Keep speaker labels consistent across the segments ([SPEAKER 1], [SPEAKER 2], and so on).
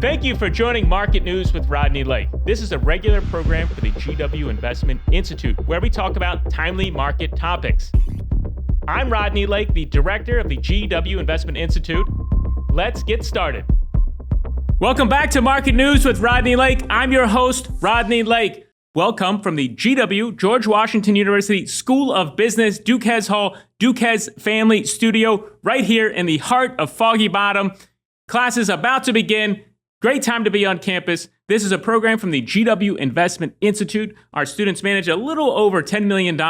[SPEAKER 1] Thank you for joining Market News with Rodney Lake. This is a regular program for the GW Investment Institute, where we talk about timely market topics. I'm Rodney Lake, the director of the GW Investment Institute. Let's get started. Welcome back to Market News with Rodney Lake. I'm your host, Rodney Lake. Welcome from the GW, George Washington University School of Business, Duquesne Hall, Duquesne Family Studio, right here in the heart of Foggy Bottom. Class is about to begin. Great time to be on campus. This is a program from the GW Investment Institute. Our students manage a little over $10 million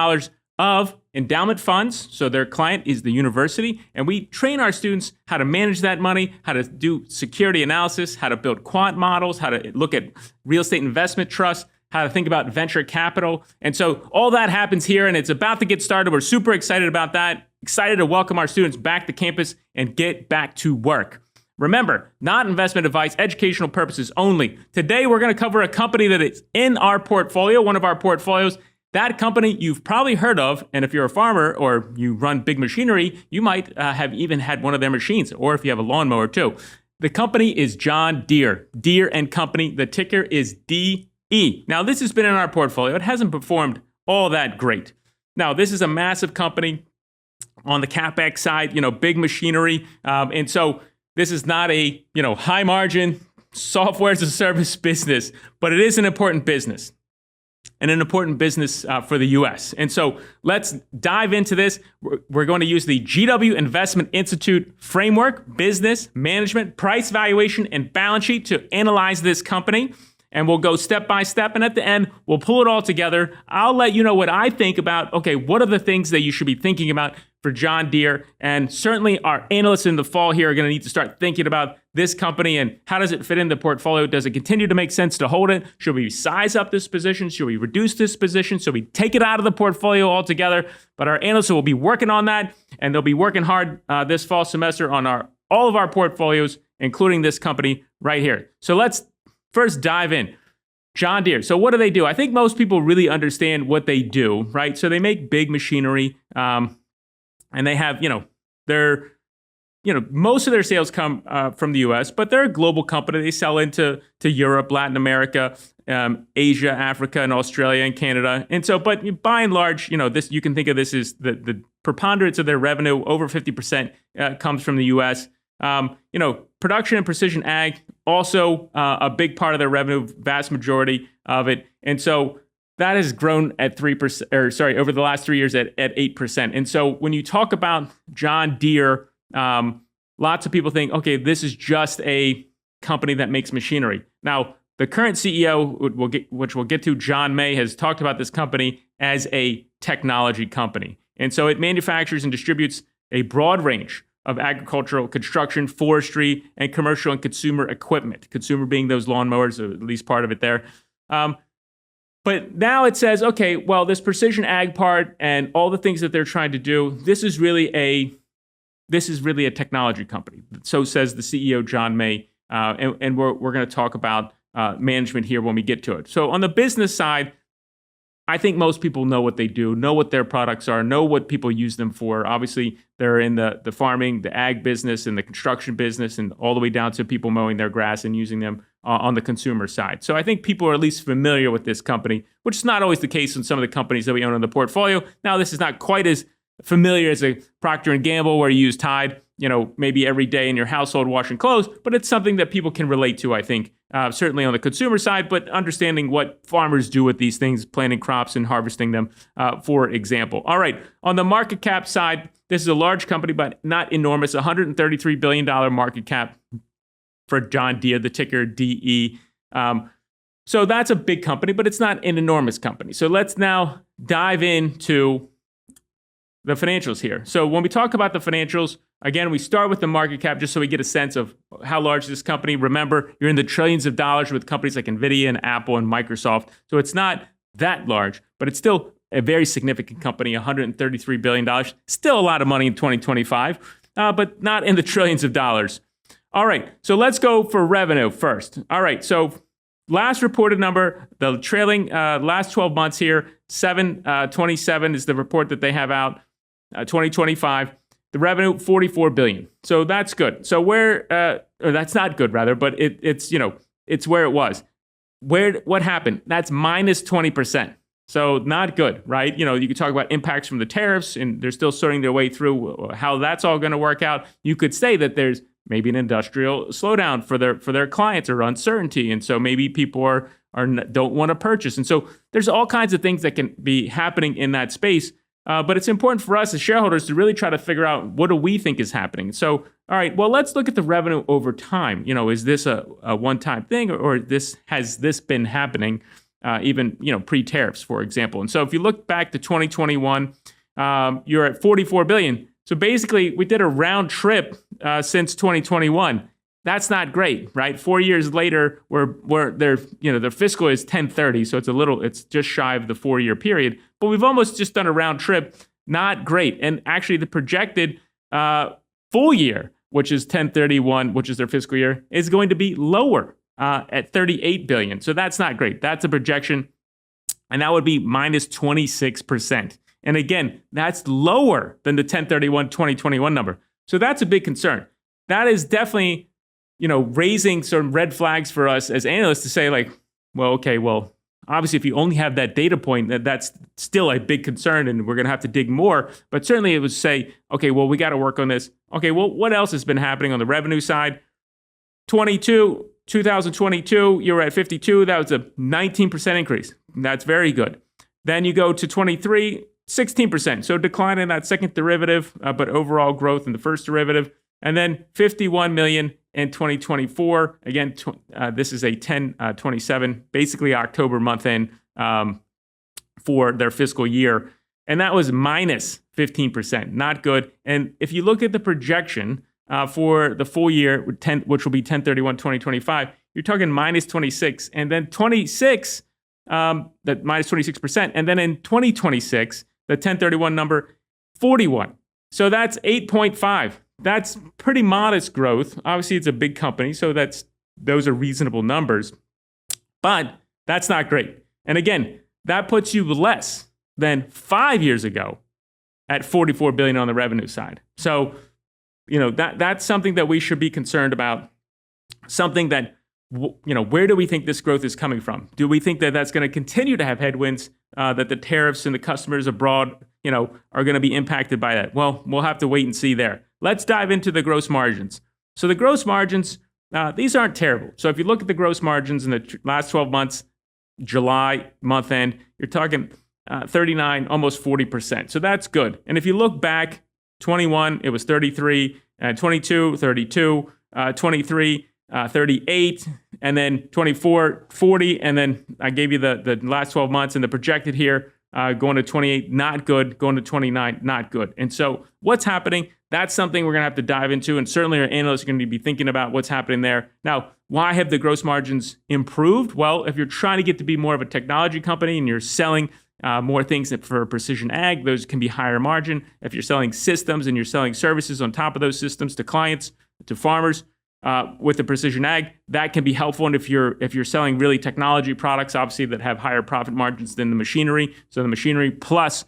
[SPEAKER 1] of endowment funds. So their client is the university. And we train our students how to manage that money, how to do security analysis, how to build quant models, how to look at real estate investment trusts, how to think about venture capital. And so all that happens here, and it's about to get started. We're super excited about that. Excited to welcome our students back to campus and get back to work. Remember, not investment advice, educational purposes only. Today, we're going to cover a company that is in our portfolio, one of our portfolios. That company you've probably heard of, and if you're a farmer or you run big machinery, you might have even had one of their machines, or if you have a lawnmower too. The company is John Deere, Deere and Company. The ticker is DE. Now, this has been in our portfolio. It hasn't performed all that great. Now, this is a massive company on the CapEx side, big machinery, and so this is not a, high margin software as a service business, but it is an important business and an important business for the U.S. And so let's dive into this. We're going to use the GW Investment Institute framework, business, management, price valuation, and balance sheet to analyze this company. And we'll go step by step. And at the end, we'll pull it all together. I'll let you know what I think about, what are the things that you should be thinking about for John Deere? And certainly our analysts in the fall here are going to need to start thinking about this company and how does it fit in the portfolio? Does it continue to make sense to hold it? Should we size up this position? Should we reduce this position? Should we take it out of the portfolio altogether? But our analysts will be working on that, and they'll be working hard this fall semester on all of our portfolios, including this company right here. So let's first dive in. John Deere. So what do? I think most people really understand what they do, right? So they make big machinery, and they have, most of their sales come from the U.S., but they're a global company. They sell into Europe, Latin America, Asia, Africa, and Australia and Canada. And so, but by and large, this, you can think of this as the preponderance of their revenue, over 50% comes from the U.S. Production and precision ag, also a big part of their revenue, vast majority of it. And so that has grown at 3%, over the last 3 years at 8%. And so when you talk about John Deere, lots of people think, okay, this is just a company that makes machinery. Now, the current CEO, which we'll get to, John May, has talked about this company as a technology company. And so it manufactures and distributes a broad range of agricultural, construction, forestry, and commercial and consumer equipment. Consumer being those lawnmowers, or at least part of it there. But now it says, okay, well, this precision ag part and all the things that they're trying to do, this is really a technology company. So says the CEO, John May, and we're going to talk about management here when we get to it. So on the business side, I think most people know what they do, know what their products are, know what people use them for. Obviously, they're in the farming, the ag business, and the construction business, and all the way down to people mowing their grass and using them on the consumer side. So I think people are at least familiar with this company, which is not always the case in some of the companies that we own in the portfolio. Now, this is not quite as familiar as a Procter & Gamble where you use Tide, maybe every day in your household washing clothes, but it's something that people can relate to, I think, certainly on the consumer side, but understanding what farmers do with these things, planting crops and harvesting them, for example. All right, on the market cap side, this is a large company, but not enormous, $133 billion market cap for John Deere, the ticker DE. So that's a big company, but it's not an enormous company. So let's now dive into the financials here. So when we talk about the financials, again, we start with the market cap just so we get a sense of how large this company. Remember, you're in the trillions of dollars with companies like NVIDIA and Apple and Microsoft. So it's not that large, but it's still a very significant company, $133 billion. Still a lot of money in 2025, but not in the trillions of dollars. All right, so let's go for revenue first. All right, so last reported number, the trailing last 12 months here, 727 is the report that they have out, 2025. The revenue, $44 billion. So that's good. So or that's not good rather, but it's where it was. What happened? That's minus 20%. So not good, right? You could talk about impacts from the tariffs, and they're still sorting their way through how that's all going to work out. You could say that there's maybe an industrial slowdown for their clients or uncertainty, and so maybe people don't want to purchase. And so there's all kinds of things that can be happening in that space. But it's important for us as shareholders to really try to figure out what do we think is happening. So, all right, well, let's look at the revenue over time. Is this a one-time thing, or has this been happening even pre-tariffs, for example? And so if you look back to 2021, you're at $44 billion. So basically, we did a round trip since 2021. That's not great, right? 4 years later, their fiscal is 1030, so it's just shy of the 4-year period. But we've almost just done a round trip. Not great. And actually, the projected full year, which is 1031, which is their fiscal year, is going to be lower at $38 billion. So that's not great. That's a projection, and that would be minus 26%. And again, that's lower than the 1031-2021 number. So that's a big concern. That is definitely raising some red flags for us as analysts to say obviously if you only have that data point, that's still a big concern and we're going to have to dig more. But certainly it would say, okay, well, we got to work on this. Okay, well, what else has been happening on the revenue side? 2022, you were at 52. That was a 19% increase. That's very good. Then you go to 23, 16%. So decline in that second derivative, but overall growth in the first derivative. And then 51 million in 2024. Again, this is a 10/27, basically October month end for their fiscal year. And that was minus 15%. Not good. And if you look at the projection for the full year, which will be 10/31/2025, you're talking minus 26. And then 26, that minus 26%. And then in 2026, the 10/31 number, 41. So that's 8.5. That's pretty modest growth. Obviously, it's a big company, so those are reasonable numbers. But that's not great. And again, that puts you less than 5 years ago at $44 billion on the revenue side. So, that's something that we should be concerned about. Something that, where do we think this growth is coming from? Do we think that that's going to continue to have headwinds, that the tariffs and the customers abroad, are going to be impacted by that? Well, we'll have to wait and see there. Let's dive into the gross margins. So the gross margins, these aren't terrible. So if you look at the gross margins in the last 12 months, July month end, you're talking 39, almost 40%. So that's good. And if you look back, 21, it was 33, 22, 32, 23, 38, and then 24, 40, and then I gave you the last 12 months and the projected here, going to 28, not good, going to 29, not good. And so what's happening? That's something we're going to have to dive into, and certainly our analysts are going to be thinking about what's happening there. Now, why have the gross margins improved? Well, if you're trying to get to be more of a technology company and you're selling more things for precision ag, those can be higher margin. If you're selling systems and you're selling services on top of those systems to clients, to farmers, with the precision ag, that can be helpful. And if you're selling really technology products, obviously that have higher profit margins than the machinery, so the machinery plus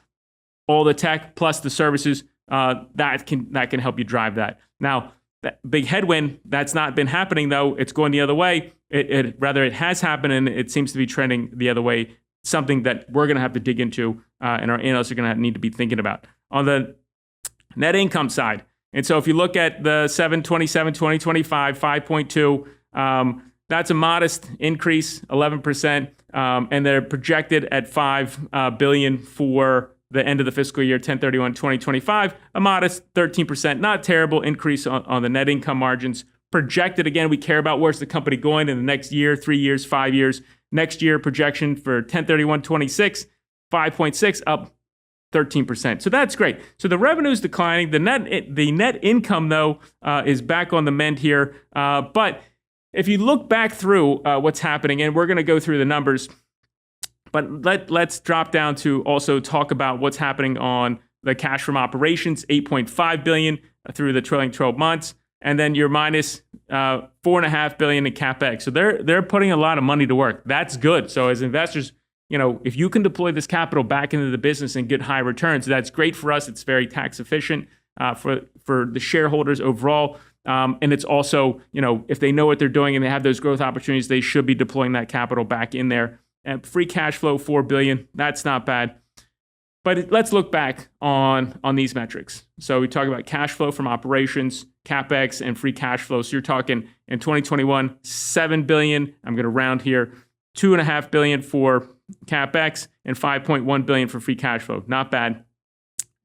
[SPEAKER 1] all the tech plus the services, that can help you drive that. Now, that big headwind, that's not been happening though. It's going the other way. It has happened, and it seems to be trending the other way. Something that we're going to have to dig into, and our analysts are going to need to be thinking about on the net income side. And so if you look at the 7/27/2025, 5.2, that's a modest increase, 11%, and they're projected at $5 billion for the end of the fiscal year, 10/31/2025, a modest 13%, not terrible increase on the net income margins. Projected, again, we care about where's the company going in the next year, 3 years, 5 years. Next year projection for 10/31/26, 5.6, up 13%. So that's great. So the revenue is declining. The net income, though, is back on the mend here. But if you look back through what's happening, and we're going to go through the numbers, but let's drop down to also talk about what's happening on the cash from operations, $8.5 billion through the trailing 12 months. And then you're minus $4.5 billion in capex. So they're putting a lot of money to work. That's good. So as investors, if you can deploy this capital back into the business and get high returns, that's great for us. It's very tax efficient for for the shareholders overall. And it's also, if they know what they're doing and they have those growth opportunities, they should be deploying that capital back in there. And free cash flow, $4 billion. That's not bad. But let's look back on these metrics. So we talk about cash flow from operations, CapEx, and free cash flow. So you're talking in 2021, $7 billion. I'm going to round here. $2.5 billion for CapEx and $5.1 billion for free cash flow. Not bad.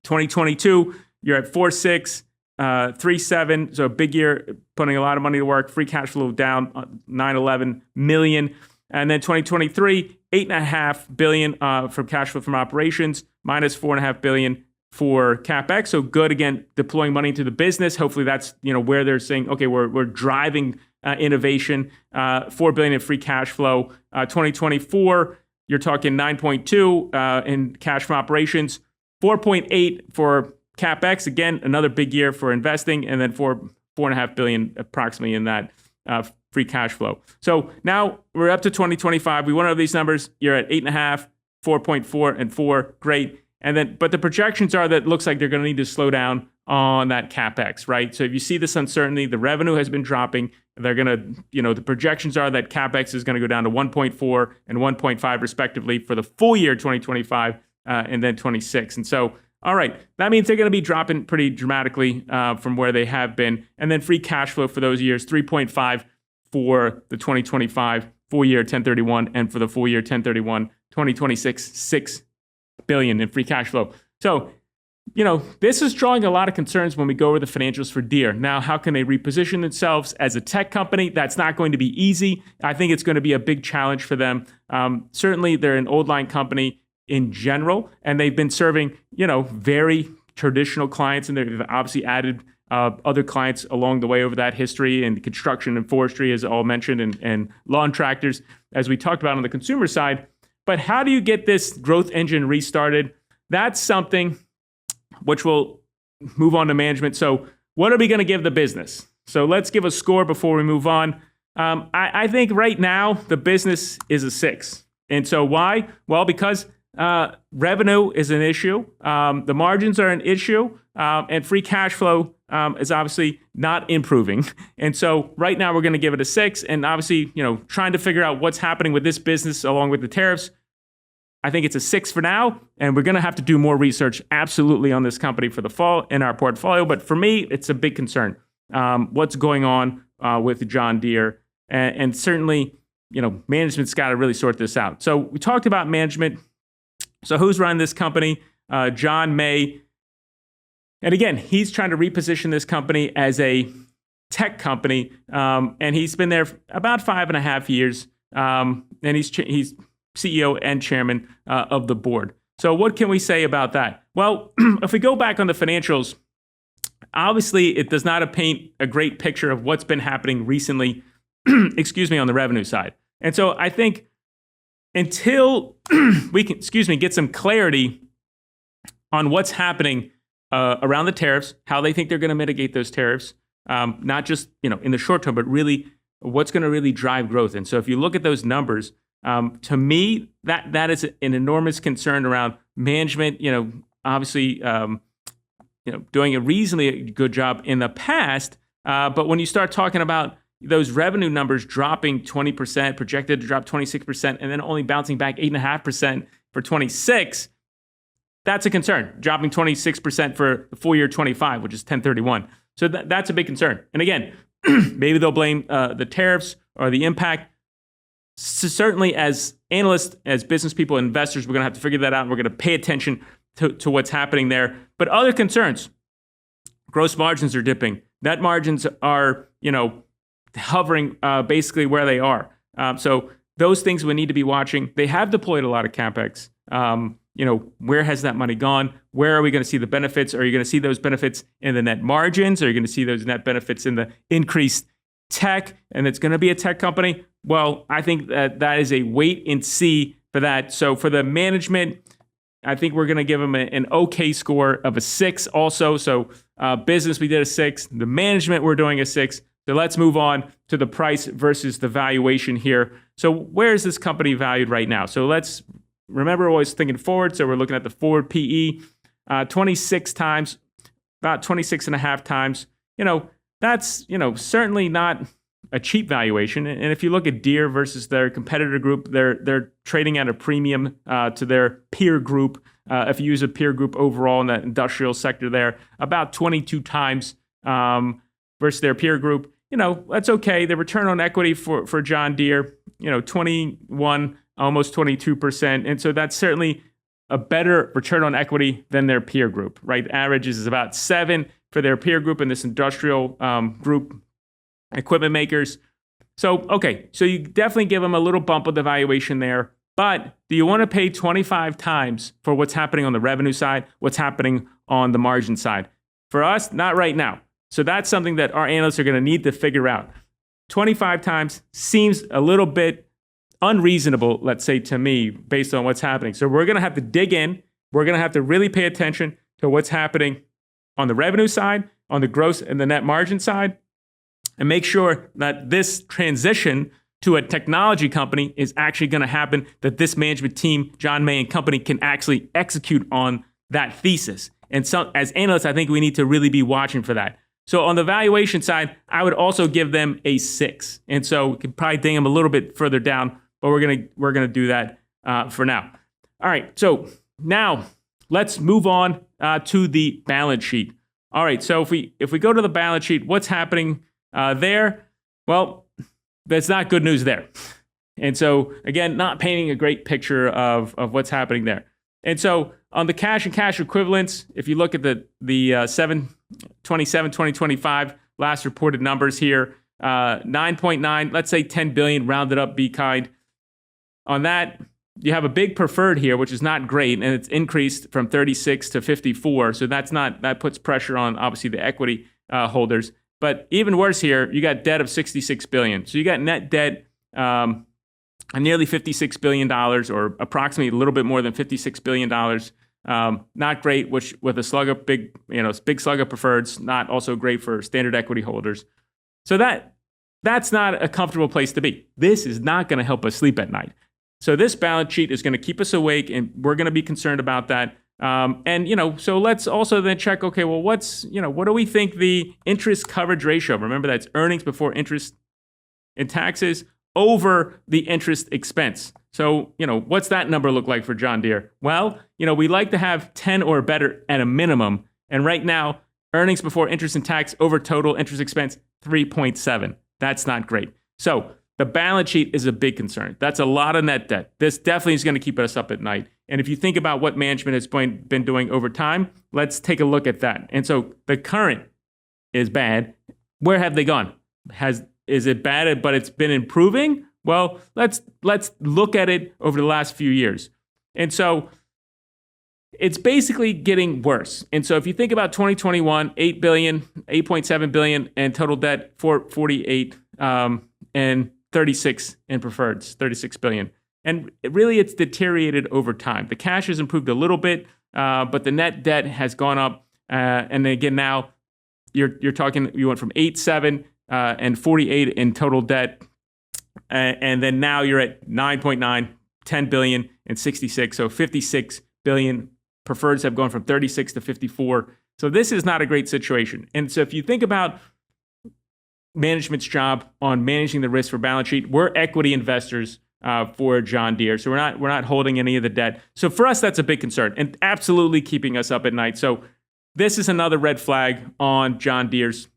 [SPEAKER 1] 2022, you're at 4.6, 3.7. So a big year, putting a lot of money to work. Free cash flow down 9.11 million. And then 2023, $8.5 billion from cash flow from operations, minus $4.5 billion for CapEx. So good, again, deploying money into the business. Hopefully that's where they're saying, okay, we're driving innovation. $4 billion in free cash flow. 2024, you're talking 9.2 in cash from operations, 4.8 for CapEx. Again, another big year for investing, and then $4.5 billion approximately in that free cash flow. So now we're up to 2025. We want to know these numbers. You're at 8.5, 4.4, and 4. Great. And then, but the projections are that it looks like they're going to need to slow down on that CapEx, right? So if you see this uncertainty, the revenue has been dropping. They're going to, the projections are that CapEx is going to go down to 1.4 and 1.5 respectively for the full year 2025 and then 26. And so, all right, that means they're going to be dropping pretty dramatically from where they have been. And then free cash flow for those years, 3.5 for the 2025 full year 1031, and for the full year 1031, 2026, $6 billion in free cash flow. So, this is drawing a lot of concerns when we go over the financials for Deere. Now, how can they reposition themselves as a tech company? That's not going to be easy. I think it's going to be a big challenge for them. Certainly, they're an old line company in general, and they've been serving, very traditional clients, and they've obviously added other clients along the way over that history, and construction and forestry is all mentioned, and lawn tractors, as we talked about on the consumer side. But how do you get this growth engine restarted? That's something which will move on to management. So what are we going to give the business? So let's give a score before we move on. I think right now the business is a 6. And so why? Well, because revenue is an issue. The margins are an issue. And free cash flow is obviously not improving. And so right now we're going to give it a 6. And obviously, trying to figure out what's happening with this business along with the tariffs, I think it's a 6 for now. And we're going to have to do more research absolutely on this company for the fall in our portfolio. But for me, it's a big concern. What's going on with John Deere? And certainly, management's got to really sort this out. So we talked about management. So who's running this company? John May. And again, he's trying to reposition this company as a tech company. And he's been there for about 5.5 years. And he's CEO and chairman of the board. So what can we say about that? Well, if we go back on the financials, obviously it does not paint a great picture of what's been happening recently, on the revenue side. And so I think until we can, get some clarity on what's happening around the tariffs, how they think they're going to mitigate those tariffs, not just, in the short term, but really what's going to really drive growth. And so if you look at those numbers, to me, that is an enormous concern around management, obviously, doing a reasonably good job in the past. But when you start talking about those revenue numbers dropping 20%, projected to drop 26%, and then only bouncing back 8.5% for 26, that's a concern. Dropping 26% for the full year 25, which is 1031. So that's a big concern. And again, maybe they'll blame the tariffs or the impact. So certainly as analysts, as business people, investors, we're going to have to figure that out. And we're going to pay attention to what's happening there. But other concerns, gross margins are dipping. Net margins are, hovering basically where they are. So those things we need to be watching. They have deployed a lot of CapEx. Where has that money gone? Where are we going to see the benefits? Are you going to see those benefits in the net margins? Are you going to see those net benefits in the increased tech? And it's going to be a tech company. Well, I think that is a wait and see for that. So for the management, I think we're going to give them an okay score of a 6 also. So business, we did a 6. The management, we're doing a 6. So let's move on to the price versus the valuation here. So where is this company valued right now? So let's remember, always thinking forward. So we're looking at the forward PE, 26 times. about 26 and a half times. That's, certainly not a cheap valuation. And if you look at Deere versus their competitor group, they're trading at a premium to their peer group. If you use a peer group overall in that industrial sector there, about 22 times versus their peer group. That's okay. The return on equity for John Deere, 21, almost 22%. And so that's certainly a better return on equity than their peer group, right? Averages is about 7 for their peer group in this industrial group, equipment makers. So you definitely give them a little bump of the valuation there. But do you want to pay 25 times for what's happening on the revenue side, what's happening on the margin side? For us, not right now. So that's something that our analysts are going to need to figure out. 25 times seems a little bit unreasonable, let's say, to me, based on what's happening. So we're going to have to dig in. We're going to have to really pay attention to what's happening on the revenue side, on the gross and the net margin side, and make sure that this transition to a technology company is actually going to happen, that this management team, John May and company, can actually execute on that thesis. And so as analysts, I think we need to really be watching for that. So on the valuation side, I would also give them a 6. And so we could probably ding them a little bit further down, but we're gonna do that for now. All right, so now let's move on to the balance sheet. All right, so if we go to the balance sheet, what's happening there? Well, that's not good news there. And so again, not painting a great picture of what's happening there. And so on the cash and cash equivalents, if you look at the 7/27/2025 last reported numbers here, 9.9, let's say 10 billion, rounded up, be kind. On that, you have a big preferred here, which is not great, and it's increased from 36 to 54. So that puts pressure on obviously the equity holders. But even worse here, you got debt of 66 billion. So you got net debt nearly $56 billion, or approximately a little bit more than $56 billion. Not great, which with a slug of big slug of preferreds, not also great for standard equity holders. So that's not a comfortable place to be. This is not going to help us sleep at night. So this balance sheet is going to keep us awake, and we're going to be concerned about that. So let's also then check, okay, well, what do we think the interest coverage ratio? Remember, that's earnings before interest and taxes over the interest expense. So, what's that number look like for John Deere? Well, we like to have 10 or better at a minimum. And right now, earnings before interest and tax over total interest expense, 3.7. That's not great. So the balance sheet is a big concern. That's a lot of net debt. This definitely is going to keep us up at night. And if you think about what management has been doing over time, let's take a look at that. And so the current is bad. Where have they gone? Is it bad, but it's been improving? Well, let's look at it over the last few years. And so it's basically getting worse. And so if you think about 2021, 8 billion, 8.7 billion, and total debt 448, and 36 in preferreds, 36 billion. And it's deteriorated over time. The cash has improved a little bit, but the net debt has gone up. And then again, now you're talking, you went from 8.7 and 48 in total debt. And then now you're at 9.9, 10 billion, and 66. So 56 billion. Preferreds have gone from 36 to 54. So this is not a great situation. And so if you think about management's job on managing the risk for balance sheet, we're equity investors for John Deere. So we're not holding any of the debt. So for us, that's a big concern and absolutely keeping us up at night. So this is another red flag on John Deere's,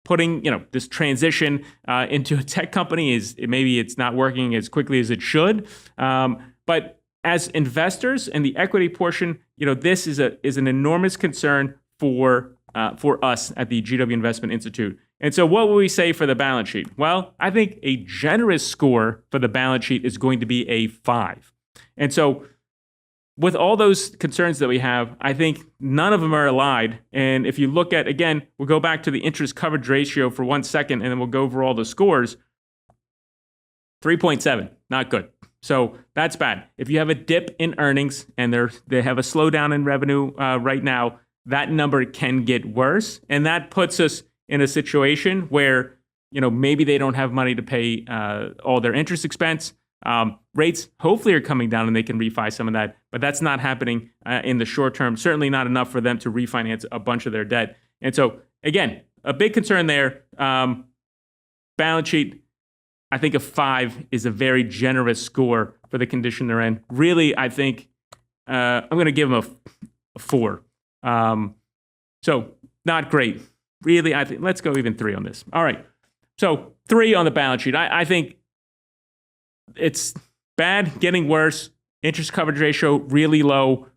[SPEAKER 1] putting, this transition into a tech company it's not working as quickly as it should. But as investors in the equity portion, this is an enormous concern for us at the GW Investment Institute. And so what will we say for the balance sheet? Well, I think a generous score for the balance sheet is going to be a 5. And so with all those concerns that we have, I think none of them are allied. And if you look at, again, we'll go back to the interest coverage ratio for 1 second, and then we'll go over all the scores. 3.7, not good. So that's bad. If you have a dip in earnings and they have a slowdown in revenue right now, that number can get worse. And that puts us in a situation where, maybe they don't have money to pay all their interest expense. Rates hopefully are coming down and they can refi some of that. but that's not happening in the short term. Certainly not enough for them to refinance a bunch of their debt. And so, again, a big concern there. Balance sheet, I think a 5 is a very generous score for the condition they're in. Really, I think I'm going to give them a 4. So not great. Really, I think let's go even 3 on this. All right. So 3 on the balance sheet. I think it's bad, getting worse. Interest coverage ratio really low,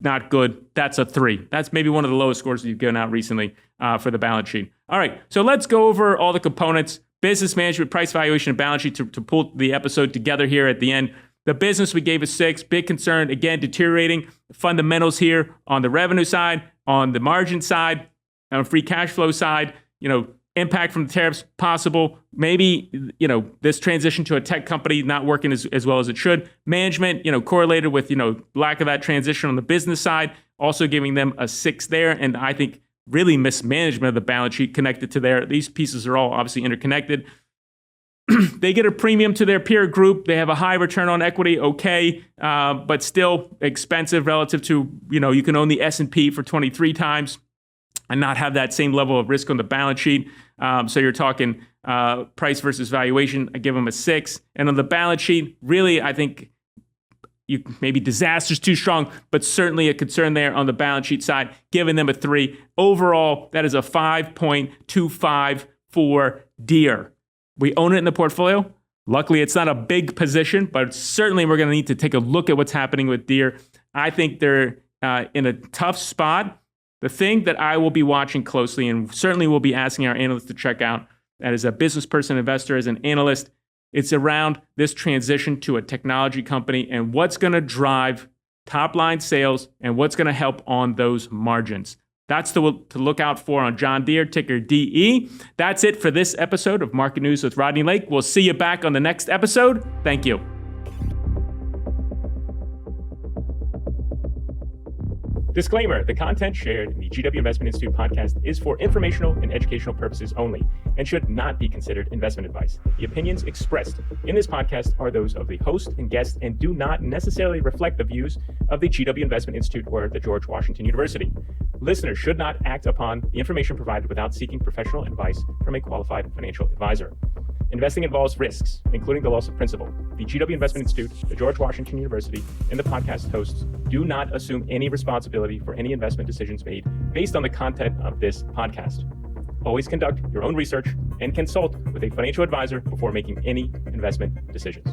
[SPEAKER 1] not good. That's a 3. That's maybe one of the lowest scores you've given out recently for the balance sheet. All right. So let's go over all the components. Business management, price valuation, and balance sheet to pull the episode together here at the end. The business we gave a 6. Big concern, again, deteriorating fundamentals here on the revenue side, on the margin side, on free cash flow side. Impact from the tariffs possible. Maybe, this transition to a tech company not working as well as it should. Management, correlated with, lack of that transition on the business side, also giving them a 6 there. And I think really mismanagement of the balance sheet connected to there. These pieces are all obviously interconnected. They get a premium to their peer group. They have a high return on equity, okay, but still expensive relative to, you can own the S&P for 23 times and not have that same level of risk on the balance sheet. So you're talking price versus valuation. I give them a 6. And on the balance sheet, really, I think maybe disaster's too strong, but certainly a concern there on the balance sheet side, giving them a 3. Overall, that is a 5.25 for Deere. We own it in the portfolio. Luckily, it's not a big position, but certainly we're going to need to take a look at what's happening with Deere. I think they're in a tough spot. The thing that I will be watching closely, and certainly will be asking our analysts to check out, that as a business person, investor, as an analyst, it's around this transition to a technology company and what's going to drive top-line sales and what's going to help on those margins. That's to look out for on John Deere, ticker DE. That's it for this episode of Market News with Rodney Lake. We'll see you back on the next episode. Thank you. Disclaimer, the content shared in the GW Investment Institute podcast is for informational and educational purposes only and should not be considered investment advice. The opinions expressed in this podcast are those of the host and guest and do not necessarily reflect the views of the GW Investment Institute or the George Washington University. Listeners should not act upon the information provided without seeking professional advice from a qualified financial advisor. Investing involves risks, including the loss of principal. The GW Investment Institute, the George Washington University, and the podcast hosts do not assume any responsibility for any investment decisions made based on the content of this podcast. Always conduct your own research and consult with a financial advisor before making any investment decisions.